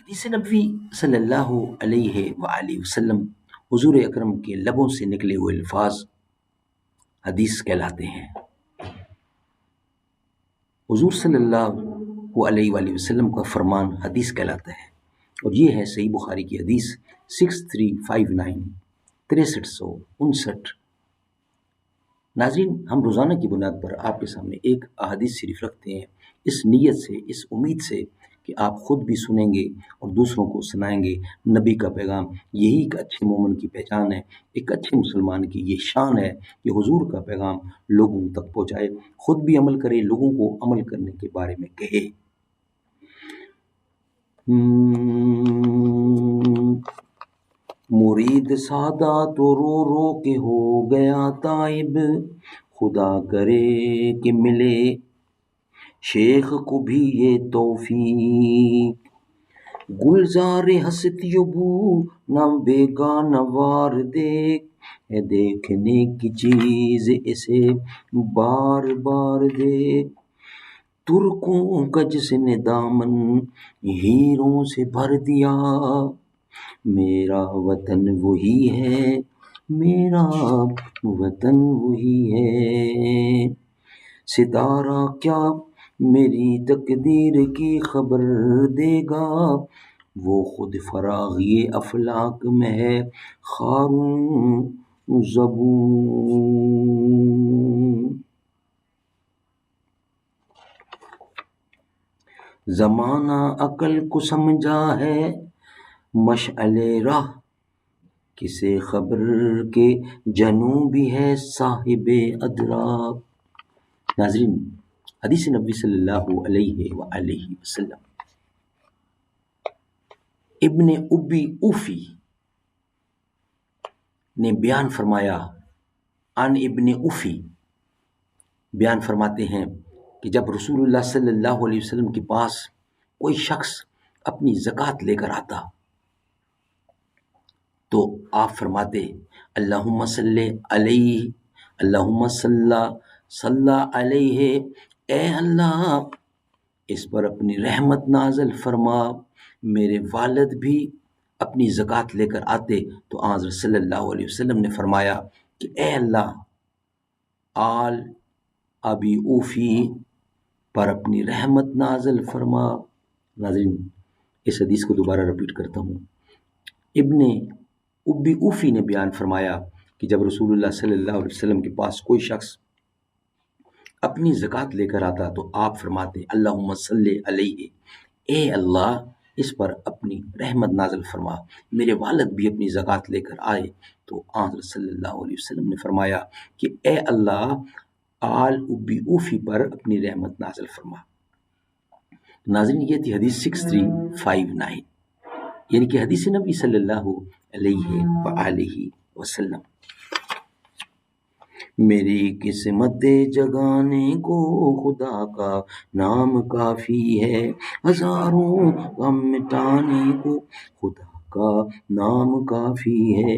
حدیث نبوی صلی اللہ علیہ وآلہ وسلم حضور اکرم کے لبوں سے نکلے ہوئے الفاظ حدیث کہلاتے ہیں۔ حضور صلی اللہ علیہ وآلہ وسلم کا فرمان حدیث کہلاتا ہے، اور یہ ہے صحیح بخاری کی حدیث 6359 6359۔ ناظرین، ہم روزانہ کی بنیاد پر آپ کے سامنے ایک احادیث شریف رکھتے ہیں، اس نیت سے، اس امید سے کہ آپ خود بھی سنیں گے اور دوسروں کو سنائیں گے نبی کا پیغام۔ یہی ایک اچھے مومن کی پہچان ہے، ایک اچھے مسلمان کی یہ شان ہے کہ حضور کا پیغام لوگوں تک پہنچائے، خود بھی عمل کرے، لوگوں کو عمل کرنے کے بارے میں کہے۔ مرید سادہ تو رو رو کے ہو گیا تائب، خدا کرے کہ ملے شیخ کو بھی یہ توفیق۔ گلزار ہستیوں بو نہ بیگانہ وار دیکھ، ہے دیکھنے کی چیز اسے بار بار دیکھ۔ ترکوں کا جس نے دامن ہیروں سے بھر دیا، میرا وطن وہی ہے، میرا وطن وہی ہے۔ ستارہ کیا میری تقدیر کی خبر دے گا، وہ خود فراغی افلاک میں ہے خاروں زبوں۔ زمانہ عقل کو سمجھا ہے مشعل راہ، کسے خبر کے جنوں بھی ہے صاحب ادراک۔ ناظرین، حدیث نبوی صلی اللہ علیہ وآلہ وسلم ابن ابی اوفی نے بیان فرمایا، عن ابن اوفی بیان فرماتے ہیں کہ جب رسول اللہ صلی اللہ علیہ وسلم کے پاس کوئی شخص اپنی زکوٰۃ لے کر آتا تو آپ فرماتے اللہم صلی علیہ، اللہم صلی علیہ، اے اللہ اس پر اپنی رحمت نازل فرما۔ میرے والد بھی اپنی زکوٰۃ لے کر آتے تو حضرت صلی اللہ علیہ وسلم نے فرمایا کہ اے اللہ آل ابی اوفی پر اپنی رحمت نازل فرما۔ ناظرین، اس حدیث کو دوبارہ رپیٹ کرتا ہوں۔ ابن ابی اوفی نے بیان فرمایا کہ جب رسول اللہ صلی اللہ علیہ وسلم کے پاس کوئی شخص اپنی زکوٰۃ لے کر آتا تو آپ فرماتے اللہم صلی علیہ، اے اللہ اس پر اپنی رحمت نازل فرما۔ میرے والد بھی اپنی زکوٰۃ لے کر آئے تو حضرت صلی اللہ علیہ وسلم نے فرمایا کہ اے اللہ آل ابی اوفی پر اپنی رحمت نازل فرما۔ ناظرین، یہ تھی حدیث 6359، یعنی کہ حدیث نبی صلی اللہ علیہ وآلہ وسلم۔ میری قسمت جگانے کو خدا کا نام کافی ہے، ہزاروں غم مٹانے کو خدا کا نام کافی ہے۔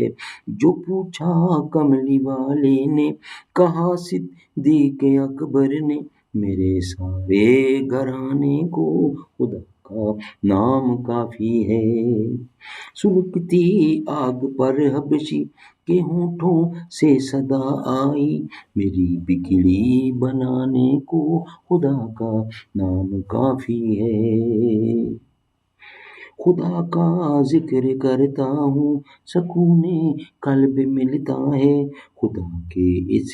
جو پوچھا کملی والے نے، کہا صدیق اکبر نے، میرے سارے گھرانے کو خدا کا نام کافی ہے۔ سلگتی آگ پر حبشی کے ہونٹوں سے صدا آئی، میری بگڑی بنانے کو خدا کا نام کافی ہے۔ خدا کا ذکر کرتا ہوں سکون قلب ملتا ہے، خدا کے اس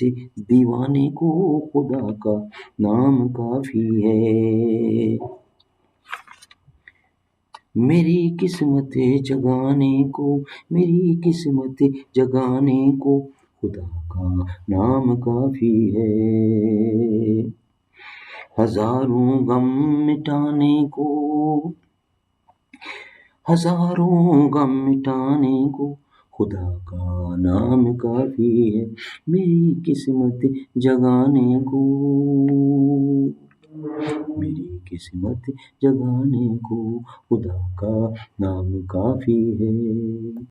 دیوانے کو خدا کا نام کافی ہے۔ میری قسمت جگانے کو، میری قسمت جگانے کو خدا کا نام کافی ہے۔ ہزاروں غم مٹانے کو، ہزاروں غم مٹانے کو خدا کا نام کافی ہے۔ میری قسمت جگانے کو، میری قسمت جگانے کو خدا کا نام کافی ہے۔